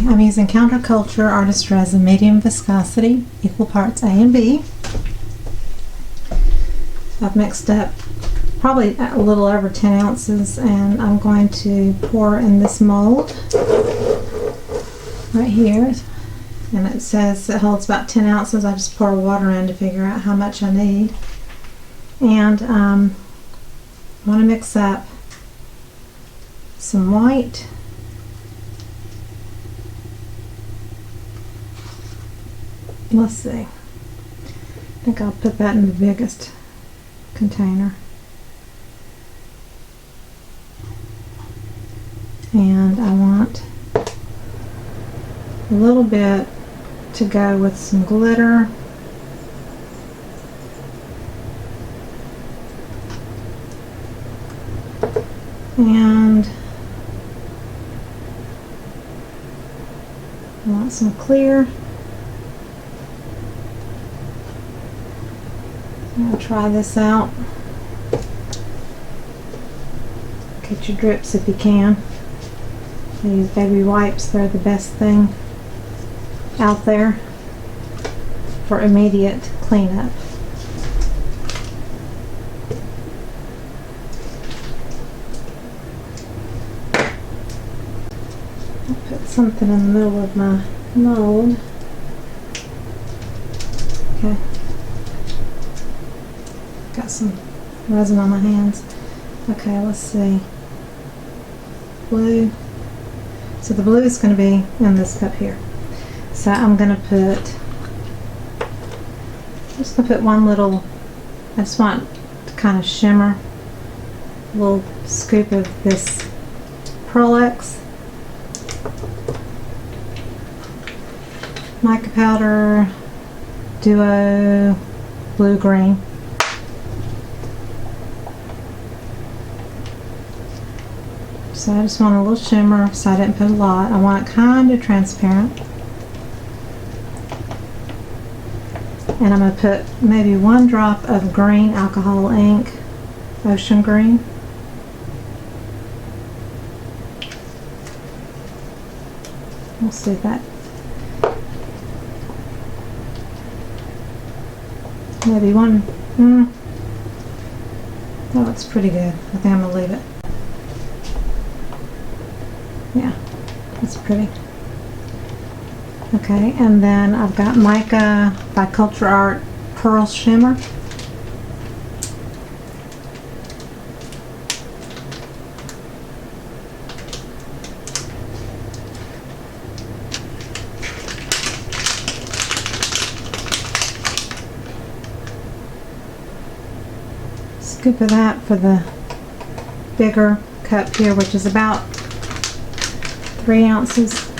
I'm using Counterculture Artist Resin, medium viscosity, equal parts A and B. I've mixed up probably a little over 10 ounces, and I'm going to pour in this mold right here. And it says it holds about 10 ounces. I just pour water in to figure out how much I need. And I want to mix up some white, let's see, I think I'll put that in the biggest container. And I want a little bit to go with some glitter. And I want some clear. I'm going to try this out. Get your drips if you can. These baby wipes, they're the best thing out there for immediate cleanup. I'll put something in the middle of my mold. Okay. Got some resin on my hands. Okay, let's see. Blue. So the blue is going to be in this cup here. So I'm going to put one little, I just want to kind of shimmer, a little scoop of this Pearlex, mica powder, duo, blue green. So I just want a little shimmer, so I didn't put a lot. I want it kind of transparent. And I'm going to put maybe one drop of green alcohol ink, ocean green. We'll see that. Maybe one. That looks pretty good. I think I'm going to leave it. Yeah, that's pretty. Okay, and then I've got Mica by Culture Art Pearl Shimmer. Scoop of that for the bigger cup here, which is about 3 ounces.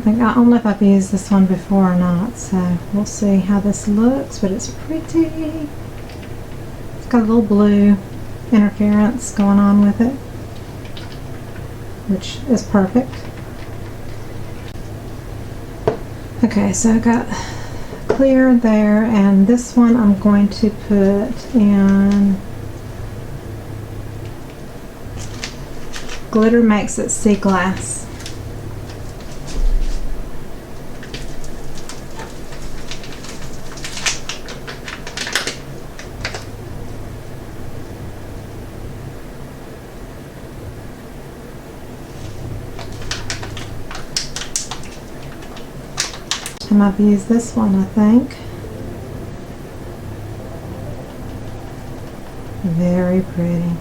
I don't know if I've used this one before or not, so we'll see how this looks, but it's pretty. It's got a little blue interference going on with it, which is perfect. Okay, so I got clear there, and this one I'm going to put in Glitter Makes It Sea Glass. And I've used this one, I think. Very pretty.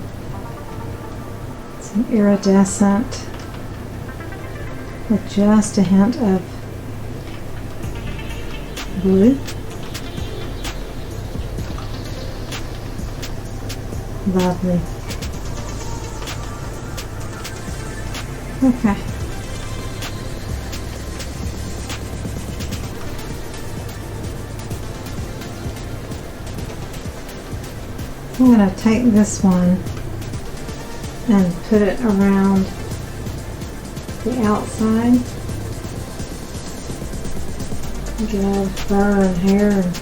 It's an iridescent with just a hint of blue. Lovely. Okay. I'm going to take this one and put it around the outside. Get all the fur and hair and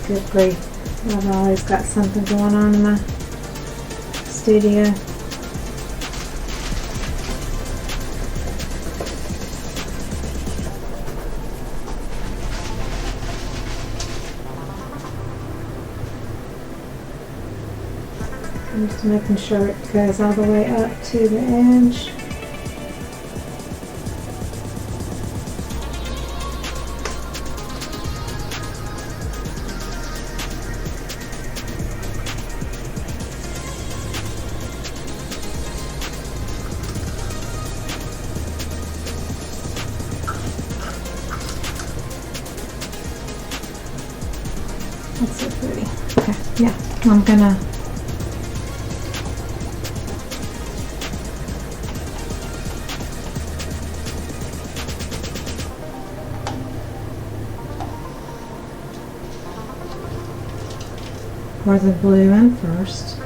good grief. I've always got something going on in my studio. I'm just making sure it goes all the way up to the edge. That's so pretty. Okay, yeah, I'm gonna pour the blue in first.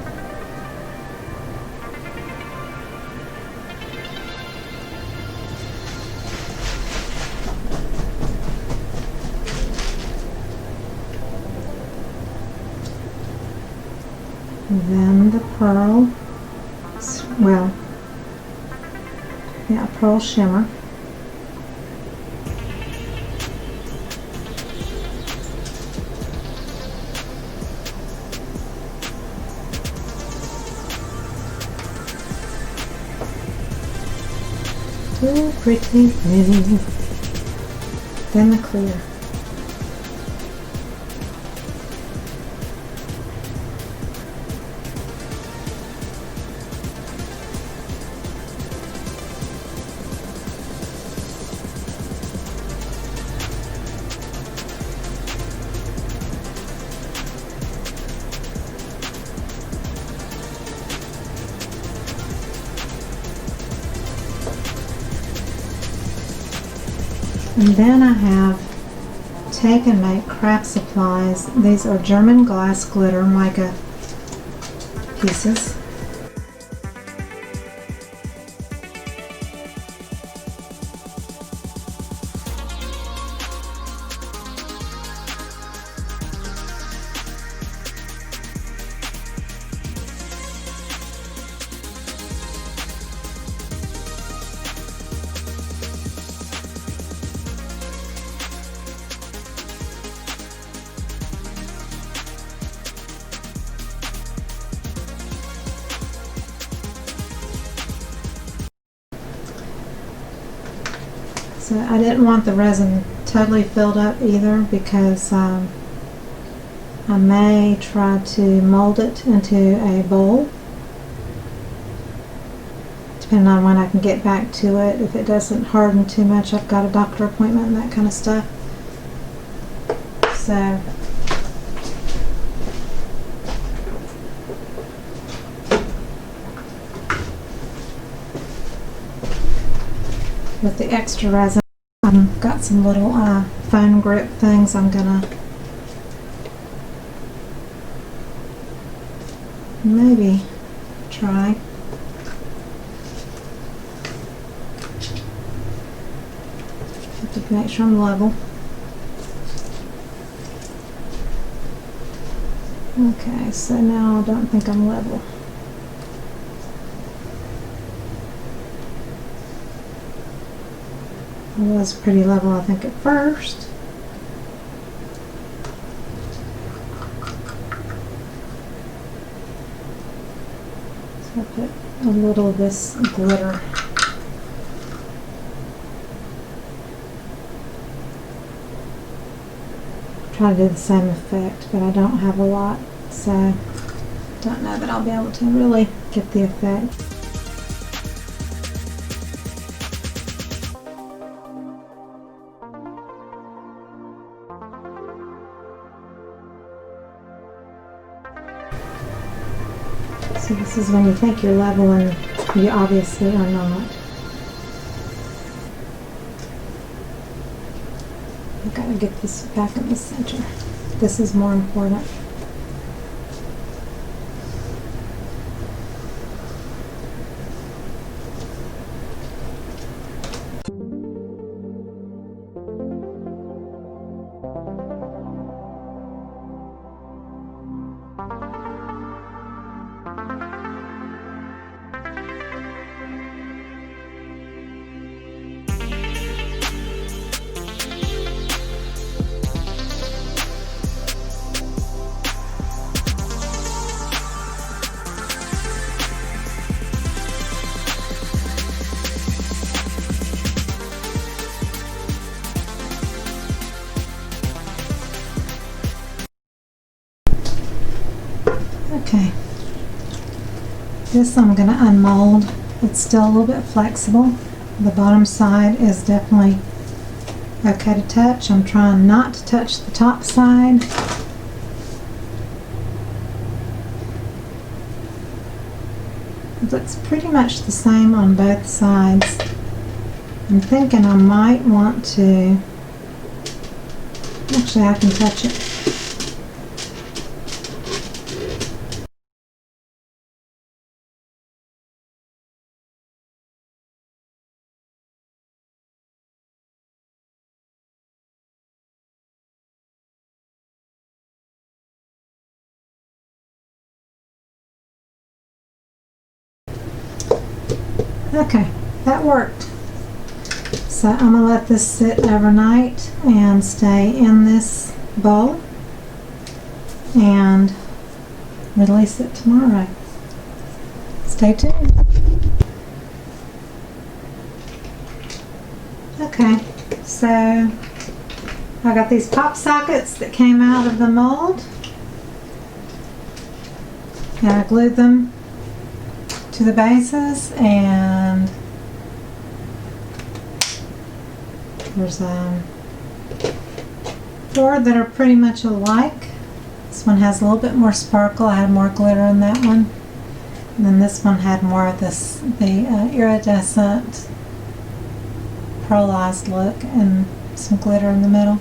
And then the pearl, well, yeah, pearl shimmer. Ooh, pretty, pretty. Then the clear. And then I have Take and Make craft supplies. These are German glass glitter mica pieces. So I didn't want the resin totally filled up either because I may try to mold it into a bowl, depending on when I can get back to it. If it doesn't harden too much, I've got a doctor appointment and that kind of stuff. So with the extra resin, I've got some little foam grip things I'm gonna maybe try. Have to make sure I'm level. Okay, so now I don't think I'm level. I was pretty level, I think, at first. So I put a little of this glitter. Try to do the same effect, but I don't have a lot, so don't know that I'll be able to really get the effect. So this is when you think you're level and you obviously are not. I've got to get this back in the center. This is more important. Okay. This I'm going to unmold. It's still a little bit flexible. The bottom side is definitely okay to touch. I'm trying not to touch the top side. It looks pretty much the same on both sides. I'm thinking I might want to, actually I can touch it. Okay, that worked. So I'm going to let this sit overnight and stay in this bowl and release it tomorrow. Stay tuned. Okay, so I got these pop sockets that came out of the mold and I glued them to the bases, and there's four that are pretty much alike. This one has a little bit more sparkle. I had more glitter in that one, and then this one had more of the iridescent pearlized look and some glitter in the middle.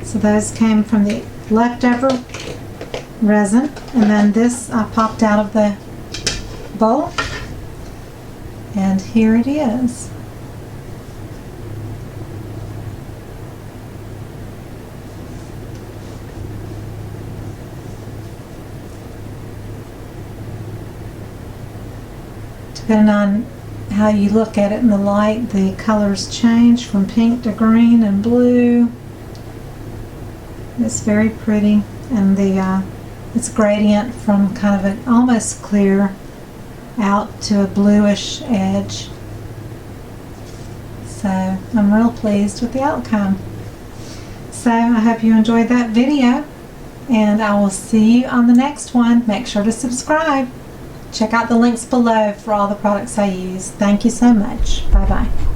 So those came from the leftover resin, and then this I popped out of the bowl. And here it is. Depending on how you look at it in the light, the colors change from pink to green and blue. It's very pretty, and it's gradient from kind of an almost clear out to a bluish edge. So I'm real pleased with the outcome. So I hope you enjoyed that video, and I will see you on the next one. Make sure to subscribe. Check out the links below for all the products I use. Thank you so much. Bye bye.